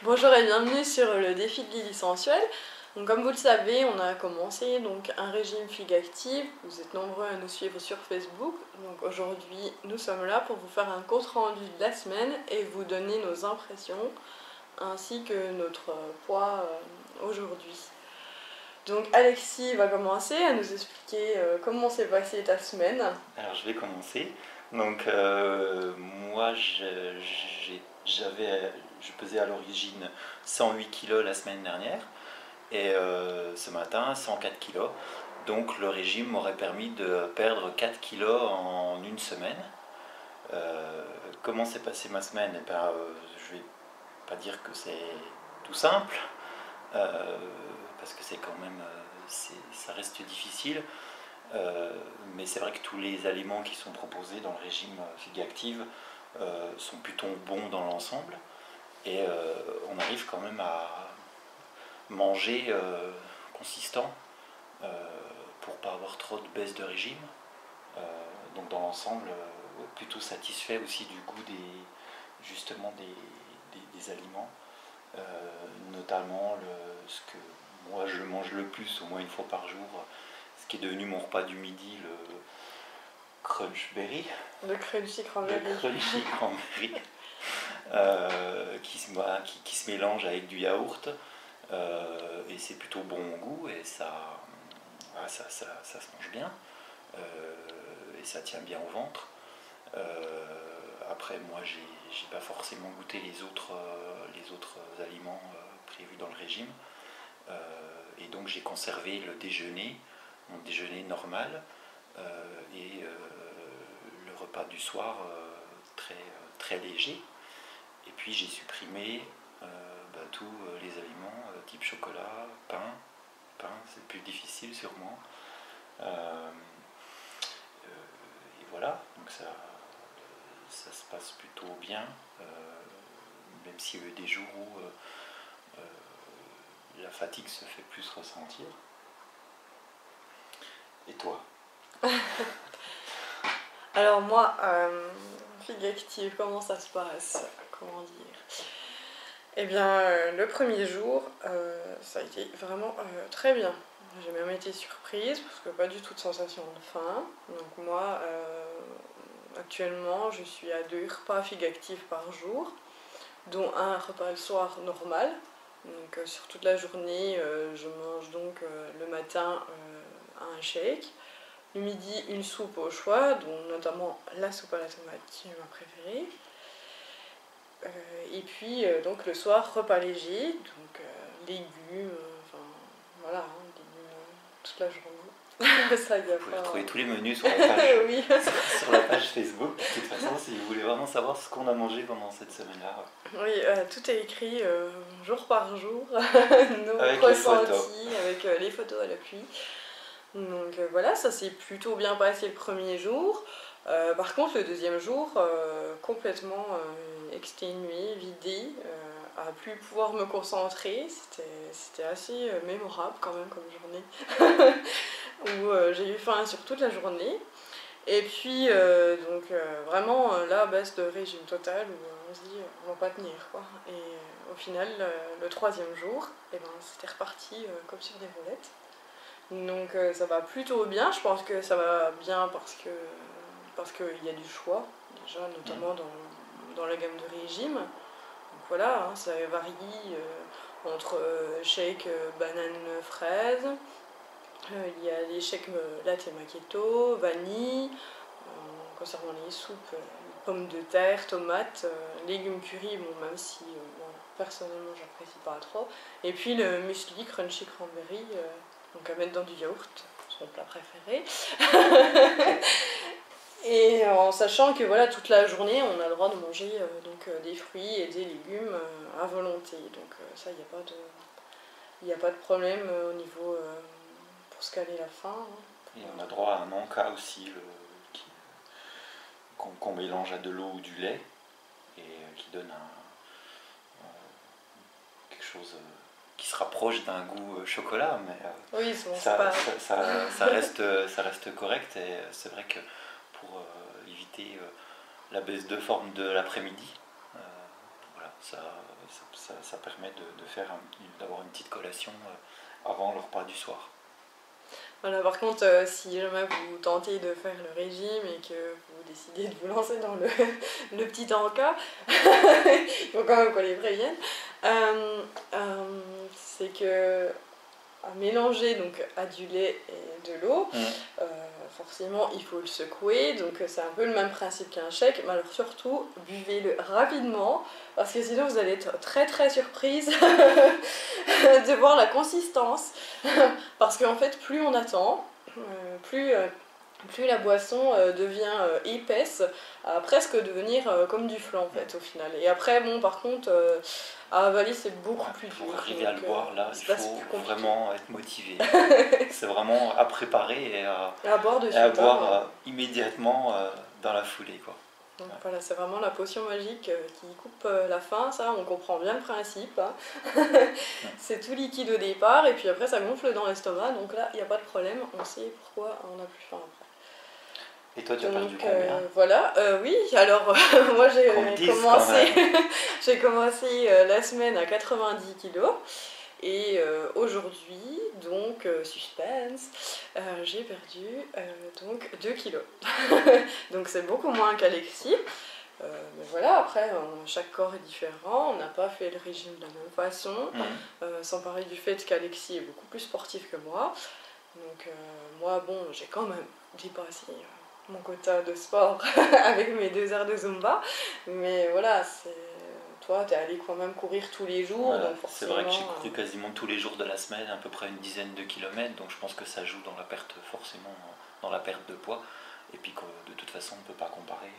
Bonjour et bienvenue sur le défi de Lily Sensuelle. Donc, comme vous le savez, on a commencé donc un régime figue active. Vous êtes nombreux à nous suivre sur Facebook. Donc aujourd'hui, nous sommes là pour vous faire un compte rendu de la semaine et vous donner nos impressions ainsi que notre poids aujourd'hui. Donc Alexis va commencer à nous expliquer comment s'est passée ta semaine. Alors je vais commencer. Donc moi je pesais à l'origine 108 kilos la semaine dernière et ce matin 104 kilos. Donc le régime m'aurait permis de perdre 4 kilos en une semaine. Comment s'est passée ma semaine? Je vais pas dire que c'est tout simple parce que c'est quand même ça reste difficile. Mais c'est vrai que tous les aliments qui sont proposés dans le régime figue active sont plutôt bons dans l'ensemble et on arrive quand même à manger consistant pour pas avoir trop de baisse de régime. Donc dans l'ensemble, plutôt satisfait aussi du goût justement des aliments, notamment ce que moi je mange le plus, au moins une fois par jour, ce qui est devenu mon repas du midi, le crunchberry. Le crunchy cranberry. Le crunchy cranberry, qui se mélange avec du yaourt, et c'est plutôt bon au goût et ça se mange bien, et ça tient bien au ventre. Après, moi, j'ai pas forcément goûté les autres aliments prévus dans le régime. Et donc j'ai conservé le déjeuner, mon déjeuner normal, et le repas du soir très léger. Et puis j'ai supprimé tous les aliments type chocolat, pain, c'est plus difficile sûrement. Et voilà, donc ça se passe plutôt bien, même s'il y a eu des jours où la fatigue se fait plus ressentir. Et toi? Alors moi, figue active, comment ça se passe? Comment dire? Eh bien, le premier jour, ça a été vraiment très bien. J'ai même été surprise parce que pas du tout de sensation de faim. Donc moi, actuellement, je suis à 2 repas figue active par jour, dont un repas le soir normal. Donc sur toute la journée, je mange donc le matin un shake. Le midi, une soupe au choix, dont notamment la soupe à la tomate qui est ma préférée. Et puis donc le soir, repas léger, donc légumes, enfin voilà, hein, légumes toute la journée. Ça, y a Vous pouvez pas. retrouver tous les menus sur la page, Oui. sur la page Facebook. De toute façon, si vous voulez vraiment savoir ce qu'on a mangé pendant cette semaine-là. Oui, tout est écrit jour par jour, nos Avec les photos. ressentis, avec les photos à l'appui. Donc voilà, ça s'est plutôt bien passé le premier jour. Par contre, le deuxième jour, complètement exténué, vidé, à plus pouvoir me concentrer. C'était assez mémorable quand même comme journée, où j'ai eu faim sur toute la journée. Et puis, vraiment, là, baisse de régime total, où on se dit, on va pas tenir, quoi. Et au final, le troisième jour, eh ben, c'était reparti comme sur des roulettes. Donc ça va plutôt bien, je pense que ça va bien parce qu'il y a du choix, déjà, notamment dans la gamme de régime. Donc voilà, hein, ça varie entre shake banane fraise, il y a les shakes latte macchiato, vanille, concernant les soupes, pommes de terre, tomates, légumes curry, bon, même si bon, personnellement j'apprécie pas trop. Et puis le muesli crunchy cranberry, donc à mettre dans du yaourt, son plat préféré. Et en sachant que voilà, toute la journée on a le droit de manger des fruits et des légumes à volonté. Donc ça, il n'y a pas de problème au niveau pour se caler la faim. Hein. Et on a droit à un encas aussi, qu'on mélange à de l'eau ou du lait, et qui donne quelque chose qui se rapproche d'un goût chocolat, mais Oui, bon, ça reste correct. Et c'est vrai que pour éviter la baisse de forme de l'après-midi, voilà, ça permet d'avoir une petite collation avant le repas du soir. Voilà, par contre, si jamais vous tentez de faire le régime et que vous décidez de vous lancer dans le petit encas, il faut quand même qu'on les prévienne, c'est que à mélanger donc à du lait et de l'eau, forcément il faut le secouer, donc c'est un peu le même principe qu'un shake, mais alors surtout buvez-le rapidement parce que sinon vous allez être très très surprise de voir la consistance parce qu'en fait plus on attend, plus la boisson devient épaisse, à presque devenir comme du flan en fait au final. Et après bon par contre à avaler c'est beaucoup plus dur. Pour arriver à le boire là, il faut vraiment être motivé. C'est vraiment à préparer et à boire, immédiatement dans la foulée quoi. Donc voilà, c'est vraiment la potion magique qui coupe la faim, ça on comprend bien le principe. Hein. C'est tout liquide au départ et puis après ça gonfle dans l'estomac, donc là il n'y a pas de problème, on sait pourquoi on n'a plus faim après. Et toi tu as perdu combien? Voilà, oui, alors moi j'ai commencé la semaine à 90 kilos. Et aujourd'hui, donc suspense, j'ai perdu donc 2 kilos. Donc c'est beaucoup moins qu'Alexis. Mais voilà, après, chaque corps est différent, on n'a pas fait le régime de la même façon, sans parler du fait qu'Alexis est beaucoup plus sportif que moi. Donc moi, bon, j'ai quand même dépassé mon quota de sport avec mes 2 heures de Zumba. Mais voilà, toi, t'es allé quand même courir tous les jours. Voilà, c'est vrai que j'ai couru quasiment tous les jours de la semaine, à peu près une dizaine de kilomètres, donc je pense que ça joue dans la perte, forcément, dans la perte de poids. Et puis que de toute façon, on ne peut pas comparer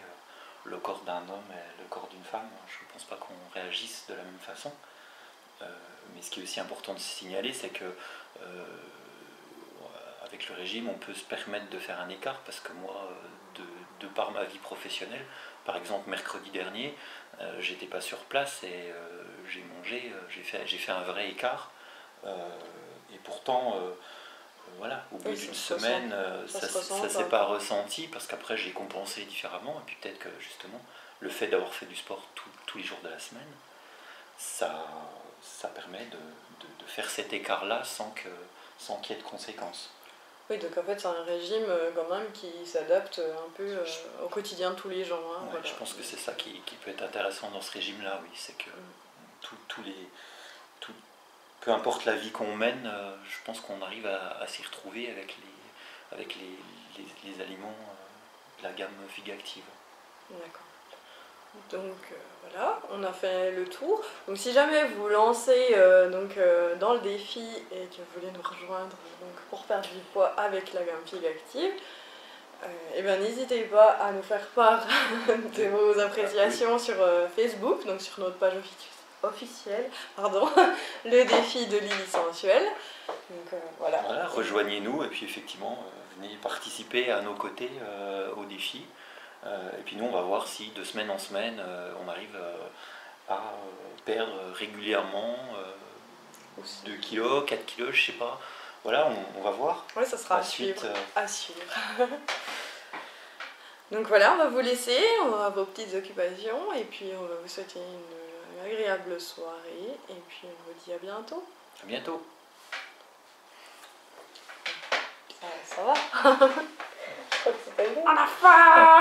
le corps d'un homme et le corps d'une femme. Je ne pense pas qu'on réagisse de la même façon. Mais ce qui est aussi important de signaler, c'est que avec le régime, on peut se permettre de faire un écart, parce que moi, de par ma vie professionnelle, par exemple mercredi dernier, j'étais pas sur place et j'ai mangé, j'ai fait un vrai écart. Et pourtant, voilà, au bout d'une semaine, ça s'est pas ressenti, parce qu'après j'ai compensé différemment. Et puis peut-être que justement, le fait d'avoir fait du sport tous les jours de la semaine, ça permet de faire cet écart-là sans qu'il y ait de conséquences. Oui, donc en fait c'est un régime quand même qui s'adapte un peu au quotidien de tous les gens. Hein, ouais, voilà. Je pense que c'est ça qui peut être intéressant dans ce régime-là, oui, c'est que peu importe la vie qu'on mène, je pense qu'on arrive à s'y retrouver avec les aliments de la gamme Vigactive. D'accord. Donc voilà, on a fait le tour. Donc si jamais vous vous lancez dans le défi et que vous voulez nous rejoindre pour perdre du poids avec la gamme Vigactive, et ben n'hésitez pas à nous faire part de vos appréciations sur Facebook, donc sur notre page officielle, le défi de Lily Sensuelle. Donc voilà. Rejoignez-nous et puis effectivement venez participer à nos côtés au défi. Et puis nous on va voir si de semaine en semaine on arrive à perdre régulièrement 2 kilos, 4 kilos, je sais pas. Voilà, on va voir. Oui, ça sera à suivre. Donc voilà, on va vous laisser, on va à vos petites occupations et puis on va vous souhaiter une agréable soirée et puis on vous dit à bientôt. À bientôt. Ça va. On a faim.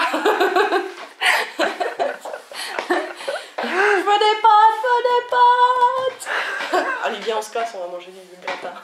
Je veux des pâtes. Allez, viens, on se casse, on va manger du gratin.